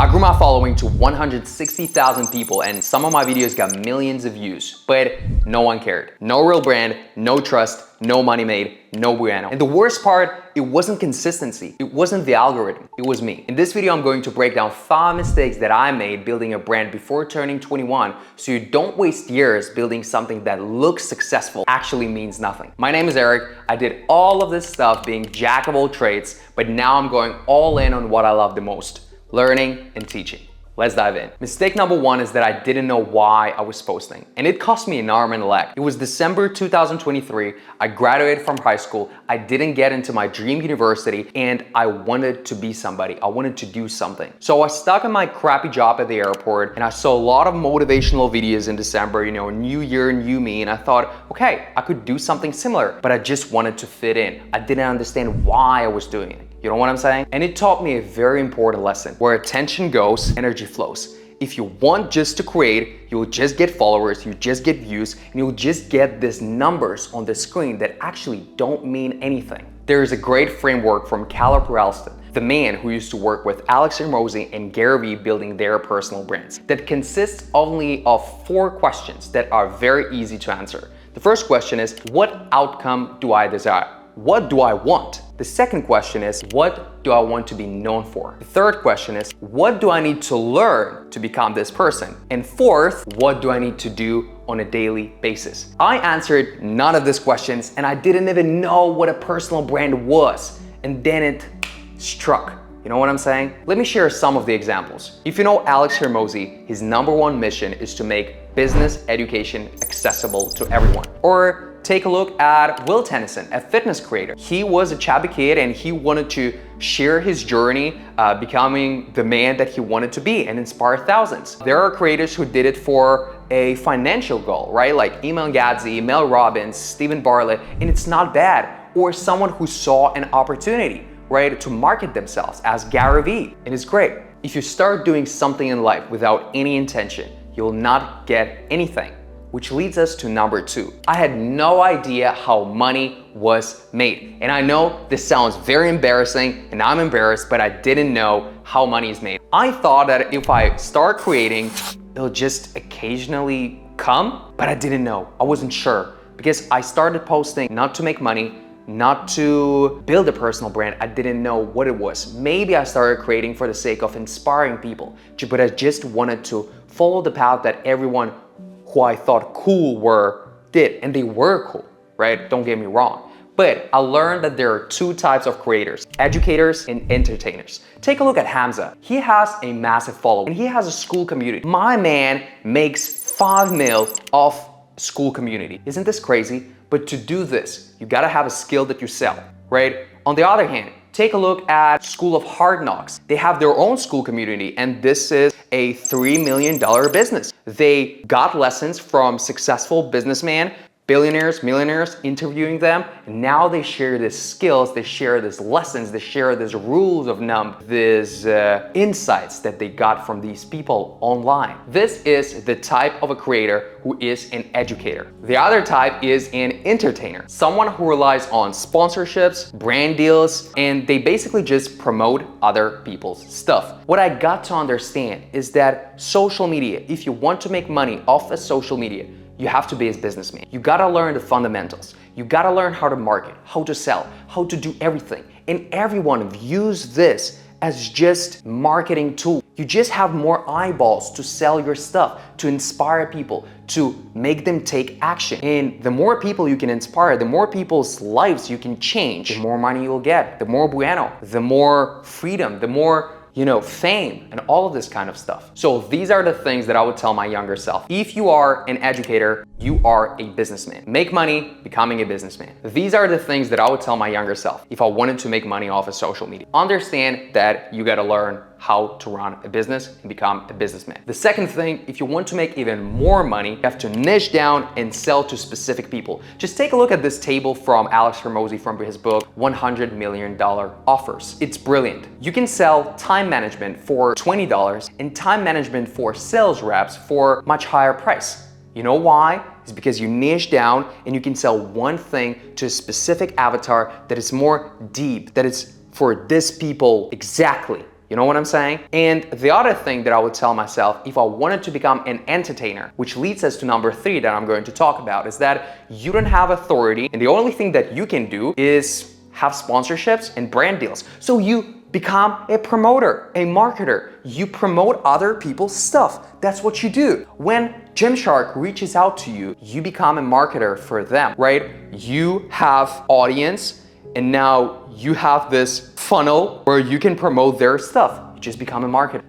I grew my following to 160,000 people and some of my videos got millions of views, but no one cared. No real brand, no trust, no money made, no bueno. And the worst part, it wasn't consistency. It wasn't the algorithm, it was me. In this video, I'm going to break down 5 mistakes that I made building a brand before turning 21 so you don't waste years building something that looks successful actually means nothing. My name is Eric. I did all of this stuff being jack of all trades, but now I'm going all in on what I love the most. Learning and teaching. Let's dive in. Mistake number 1 is that I didn't know why I was posting, and it cost me an arm and a leg. It was December 2023. I graduated from high school. I didn't get into my dream university, and I wanted to be somebody. I wanted to do something. So I was stuck in my crappy job at the airport, and I saw a lot of motivational videos in December, you know, new year, new me, and I thought, okay, I could do something similar, but I just wanted to fit in. I didn't understand why I was doing it. You know what I'm saying? And it taught me a very important lesson. Where attention goes, energy flows. If you want just to create, you'll just get followers, you just get views, and you'll just get these numbers on the screen that actually don't mean anything. There is a great framework from Ralston, the man who used to work with Alex Hormozi and Gary Vee building their personal brands, that consists only of 4 questions that are very easy to answer. The first question is, what outcome do I desire? What do I want? The second question is, what do I want to be known for? The third question is, what do I need to learn to become this person? And fourth, what do I need to do on a daily basis? I answered none of these questions and I didn't even know what a personal brand was. And then it struck. You know what I'm saying? Let me share some of the examples. If you know Alex Hormozi, his #1 mission is to make business education accessible to everyone. Or take a look at Will Tennyson, a fitness creator. He was a chubby kid and he wanted to share his journey becoming the man that he wanted to be and inspire thousands. There are creators who did it for a financial goal, right? Like Emil Gadzhi, Mel Robbins, Stephen Bartlett, and it's not bad. Or someone who saw an opportunity, right, to market themselves as Gary Vee, and it's great. If you start doing something in life without any intention, you'll not get anything. Which leads us to number 2. I had no idea how money was made. And I know this sounds very embarrassing and I'm embarrassed, but I didn't know how money is made. I thought that if I start creating, it'll just occasionally come, but I didn't know. I wasn't sure because I started posting not to make money, not to build a personal brand. I didn't know what it was. Maybe I started creating for the sake of inspiring people, but I just wanted to follow the path that everyone who I thought cool did, and they were cool, right? Don't get me wrong. But I learned that there are 2 types of creators, educators and entertainers. Take a look at Hamza. He has a massive following and he has a school community. My man makes 5 mil off school community. Isn't this crazy? But to do this, you gotta have a skill that you sell, right? On the other hand, take a look at School of Hard Knocks. They have their own school community and this is a $3 million business. They got lessons from successful businessmen, billionaires, millionaires, interviewing them, and now they share these skills, they share these lessons, they share these rules of these insights that they got from these people online. This is the type of a creator who is an educator. The other type is an entertainer, someone who relies on sponsorships, brand deals, and they basically just promote other people's stuff. What I got to understand is that social media, if you want to make money off of social media, you have to be a businessman. You gotta learn the fundamentals. You gotta learn how to market, how to sell, how to do everything. And everyone views this as just marketing tool. You just have more eyeballs to sell your stuff, to inspire people, to make them take action. And the more people you can inspire, the more people's lives you can change, the more money you'll get, the more bueno, the more freedom, the more fame and all of this kind of stuff. So these are the things that I would tell my younger self. If you are an educator, you are a businessman. Make money becoming a businessman. These are the things that I would tell my younger self if I wanted to make money off of social media. Understand that you gotta learn how to run a business and become a businessman. The second thing, if you want to make even more money, you have to niche down and sell to specific people. Just take a look at this table from Alex Hormozi from his book, $100 Million Offers. It's brilliant. You can sell time management for $20 and time management for sales reps for much higher price. You know why? It's because you niche down and you can sell one thing to a specific avatar that is more deep, that is for this people exactly. You know what I'm saying? And the other thing that I would tell myself if I wanted to become an entertainer, which leads us to number 3 that I'm going to talk about, is that you don't have authority and the only thing that you can do is have sponsorships and brand deals. So you become a promoter, a marketer. You promote other people's stuff. That's what you do. When Gymshark reaches out to you, you become a marketer for them, right? You have audience and now you have this funnel where you can promote their stuff. You just become a marketer.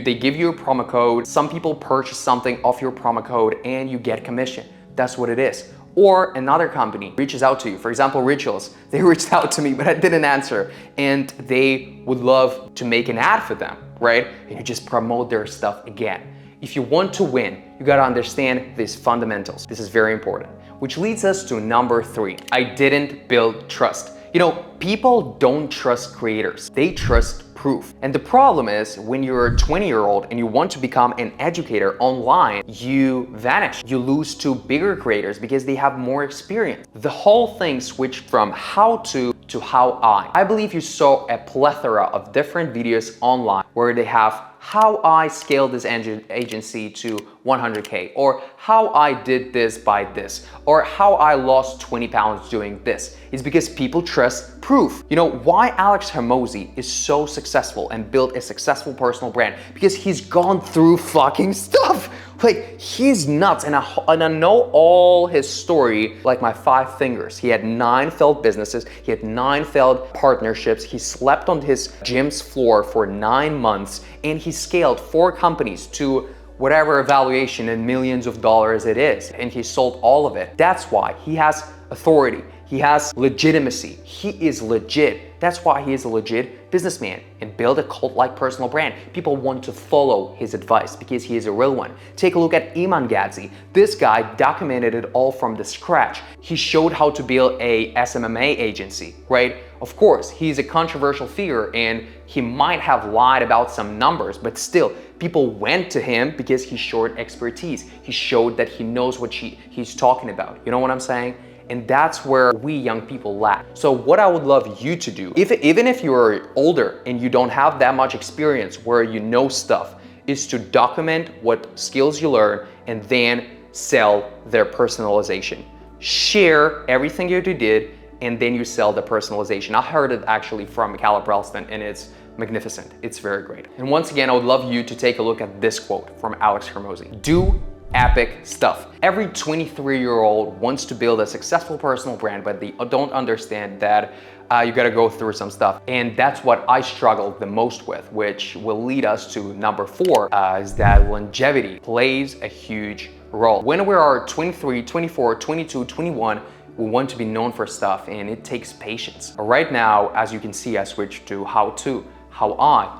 They give you a promo code. Some people purchase something off your promo code and you get commission. That's what it is. Or another company reaches out to you. For example, Rituals, they reached out to me, but I didn't answer. And they would love to make an ad for them, right? And you just promote their stuff again. If you want to win, you gotta understand these fundamentals. This is very important. Which leads us to number 3. I didn't build trust. You know, people don't trust creators. They trust proof. And the problem is when you're a 20-year-old and you want to become an educator online, you vanish. You lose to bigger creators because they have more experience. The whole thing switched from how to how I. I believe you saw a plethora of different videos online where they have how I scaled this agency to 100K, or how I did this by this, or how I lost 20 pounds doing this. It's because people trust proof. You know why Alex Hormozi is so successful and built a successful personal brand? Because he's gone through fucking stuff. Like, he's nuts, and I know all his story like my 5 fingers. He had 9 failed businesses, he had 9 failed partnerships, he slept on his gym's floor for 9 months, and he scaled 4 companies to whatever valuation in millions of dollars it is, and he sold all of it. That's why he has authority. He has legitimacy. He is legit. That's why he is a legit businessman and build a cult-like personal brand. People want to follow his advice because he is a real one. Take a look at Iman Gadzhi. This guy documented it all from the scratch. He showed how to build a SMMA agency, right? Of course, he's a controversial figure and he might have lied about some numbers, but still, people went to him because he showed expertise. He showed that he knows what he's talking about. You know what I'm saying? And that's where we young people lack. So what I would love you to do, even if you're older and you don't have that much experience where you know stuff, is to document what skills you learn and then sell their personalization. Share everything you did and then you sell the personalization. I heard it actually from Caleb Ralston and it's magnificent. It's very great. And once again, I would love you to take a look at this quote from Alex Hormozi. Do epic stuff. Every 23-year-old wants to build a successful personal brand, but they don't understand that you gotta go through some stuff. And that's what I struggled the most with, which will lead us to number 4, is that longevity plays a huge role. When we are 23, 24, 22, 21, we want to be known for stuff and it takes patience. Right now, as you can see, I switched to how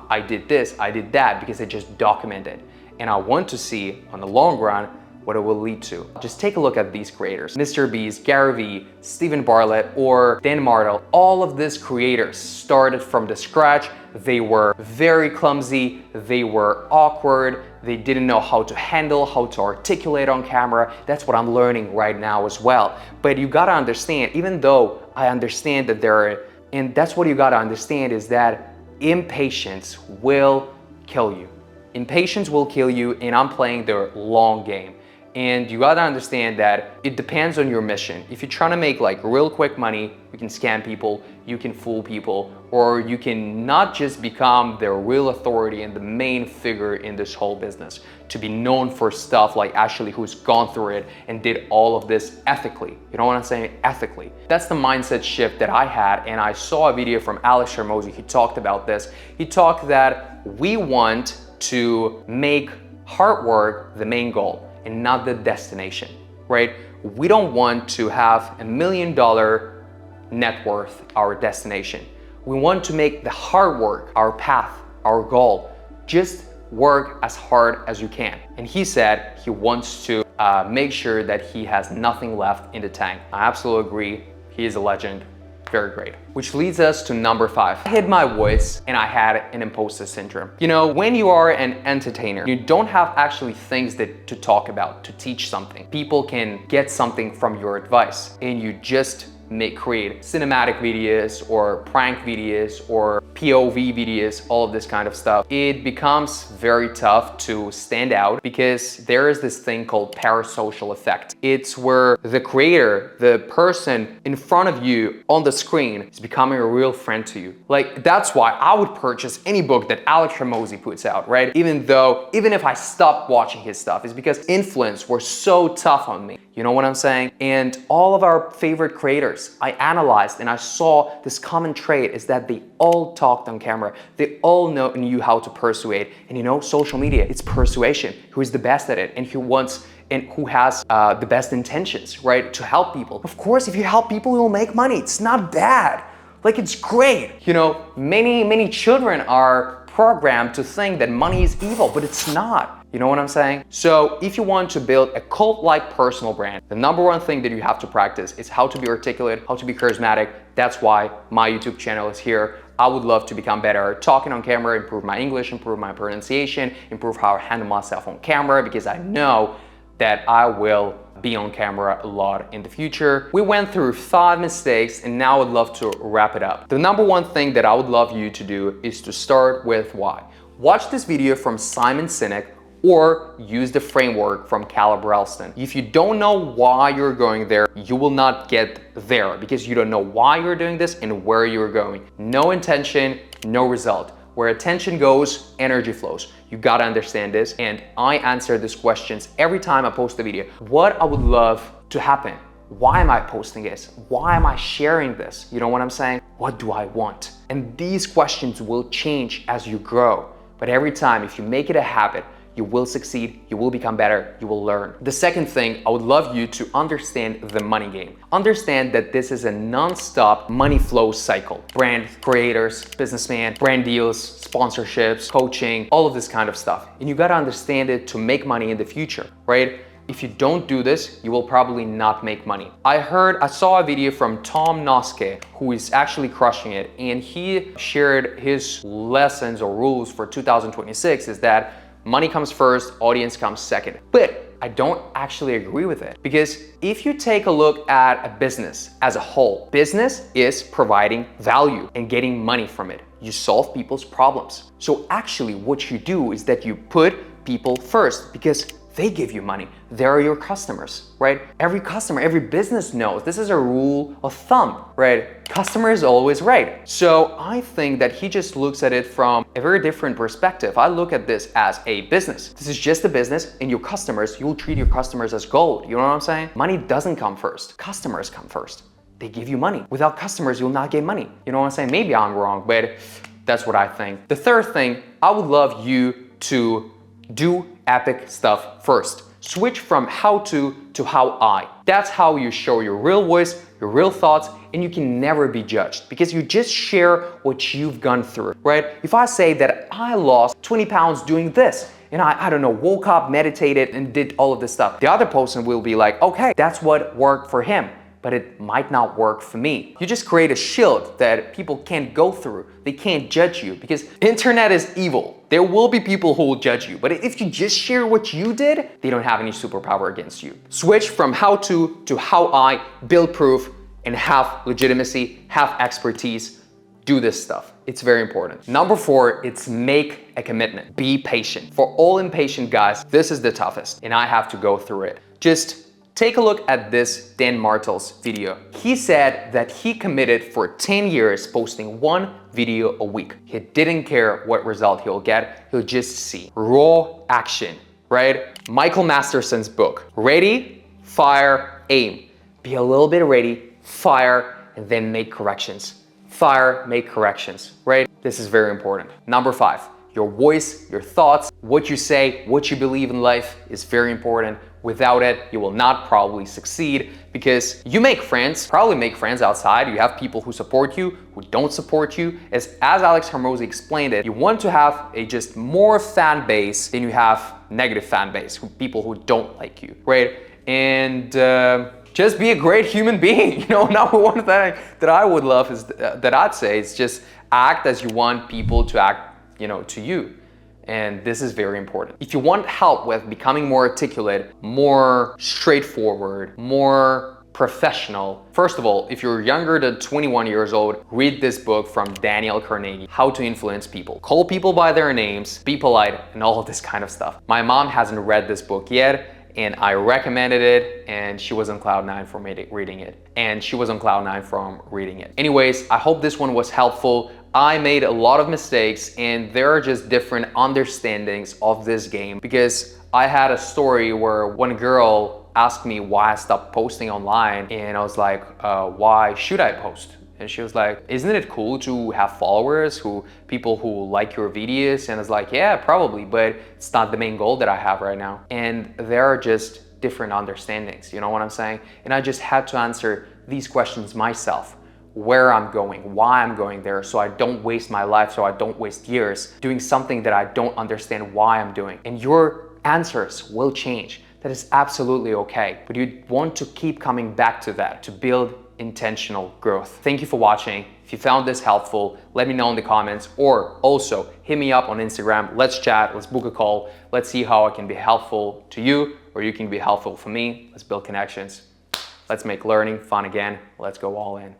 I did this, I did that, because I just documented. And I want to see on the long run what it will lead to. Just take a look at these creators. Mr. Beast, Gary Vee, Stephen Bartlett, or Dan Martell. All of these creators started from the scratch. They were very clumsy, they were awkward, they didn't know how to handle, how to articulate on camera. That's what I'm learning right now as well. But you gotta understand, even though I understand that and that's what you gotta understand, is that impatience will kill you. Impatience will kill you, and I'm playing the long game. And you gotta understand that it depends on your mission. If you're trying to make like real quick money, you can scam people, you can fool people, or you can not just become the real authority and the main figure in this whole business, to be known for stuff like Ashley, who's gone through it and did all of this ethically. You know what I'm saying? Ethically. That's the mindset shift that I had, and I saw a video from Alex Hormozi. He talked about this. He talked that we want to make hard work the main goal and not the destination, right? We don't want to have $1 million net worth our destination. We want to make the hard work our path, our goal. Just work as hard as you can. And he said he wants to make sure that he has nothing left in the tank. I absolutely agree. He is a legend. Very great. Which leads us to number 5. I hid my voice and I had an imposter syndrome. You know, when you are an entertainer, you don't have actually things to talk about, to teach something. People can get something from your advice and you just create cinematic videos or prank videos or POV videos, all of this kind of stuff, it becomes very tough to stand out because there is this thing called parasocial effect. It's where the creator, the person in front of you on the screen is becoming a real friend to you. Like, that's why I would purchase any book that Alex Hormozi puts out, right? Even if I stopped watching his stuff, it's because influence were so tough on me. You know what I'm saying? And all of our favorite creators, I analyzed and I saw this common trait is that they all talked on camera. They all knew how to persuade. And you know, social media, it's persuasion. Who is the best at it and who has the best intentions, right? To help people. Of course, if you help people, you'll make money. It's not bad. Like, it's great. You know, many children are programmed to think that money is evil, but it's not. You know what I'm saying? So if you want to build a cult-like personal brand, the number one thing that you have to practice is how to be articulate, how to be charismatic. That's why my YouTube channel is here. I would love to become better at talking on camera, improve my English, improve my pronunciation, improve how I handle myself on camera, because I know that I will be on camera a lot in the future. We went through 5 mistakes and now I'd love to wrap it up. The number one thing that I would love you to do is to start with why. Watch this video from Simon Sinek or use the framework from Caleb Ralston. If you don't know why you're going there, you will not get there because you don't know why you're doing this and where you're going. No intention, no result. Where attention goes, energy flows. You gotta understand this, and I answer these questions every time I post a video. What I would love to happen? Why am I posting this? Why am I sharing this? You know what I'm saying? What do I want? And these questions will change as you grow. But every time, if you make it a habit, you will succeed, you will become better, you will learn. The second thing, I would love you to understand the money game. Understand that this is a non-stop money flow cycle. Brand creators, businessmen, brand deals, sponsorships, coaching, all of this kind of stuff. And you gotta understand it to make money in the future, right? If you don't do this, you will probably not make money. I saw a video from Tom Noske, who is actually crushing it, and he shared his lessons or rules for 2026 is that money comes first, audience comes second. But I don't actually agree with it, because if you take a look at a business as a whole, business is providing value and getting money from it. You solve people's problems. So actually what you do is that you put people first because they give you money. They're your customers, right? Every customer, every business knows this is a rule of thumb, right? Customer is always right. So I think that he just looks at it from a very different perspective. I look at this as a business. This is just a business, and your customers, you'll treat your customers as gold. You know what I'm saying? Money doesn't come first. Customers come first. They give you money. Without customers, you'll not get money. You know what I'm saying? Maybe I'm wrong, but that's what I think. The third thing, I would love you to do epic stuff first. Switch from how to how I. That's how you show your real voice, your real thoughts, and you can never be judged because you just share what you've gone through, right? If I say that I lost 20 pounds doing this, and I don't know, woke up, meditated, and did all of this stuff, the other person will be like, okay, that's what worked for him, but it might not work for me. You just create a shield that people can't go through. They can't judge you because internet is evil. There will be people who will judge you, but if you just share what you did, they don't have any superpower against you. Switch from how to how I, build proof, and have legitimacy, have expertise. Do this stuff. It's very important. Number 4, it's make a commitment. Be patient. For all impatient guys, this is the toughest, and I have to go through it. Just take a look at this Dan Martell's video. He said that he committed for 10 years posting 1 video a week. He didn't care what result he'll get, he'll just see. Raw action, right? Michael Masterson's book, Ready, Fire, Aim. Be a little bit ready, fire, and then make corrections. Fire, make corrections, right? This is very important. Number 5, your voice, your thoughts, what you say, what you believe in life is very important. Without it, you will not probably succeed because you make friends, probably make friends outside. You have people who support you, who don't support you. As Alex Hormozi explained it, you want to have a just more fan base than you have negative fan base, people who don't like you, right? And just be a great human being. You know, number one thing that I would love is that I'd say is just act as you want people to act, you know, to you. And this is very important. If you want help with becoming more articulate, more straightforward, more professional. First of all, if you're younger than 21 years old, read this book from Daniel Carnegie, How to Influence People. Call people by their names, be polite, and all of this kind of stuff. My mom hasn't read this book yet, and I recommended it, and she was on cloud nine from reading it. Anyways, I hope this one was helpful. I made a lot of mistakes, and there are just different understandings of this game, because I had a story where one girl asked me why I stopped posting online, and I was like, why should I post? And she was like, isn't it cool to have followers, people who like your videos? And I was like, yeah, probably, but it's not the main goal that I have right now. And there are just different understandings, you know what I'm saying? And I just had to answer these questions myself. Where I'm going, why I'm going there, so I don't waste my life, so I don't waste years doing something that I don't understand why I'm doing. And your answers will change. That is absolutely okay. But you want to keep coming back to that to build intentional growth. Thank you for watching. If you found this helpful, let me know in the comments, or also hit me up on Instagram. Let's chat, let's book a call. Let's see how I can be helpful to you, or you can be helpful for me. Let's build connections. Let's make learning fun again. Let's go all in.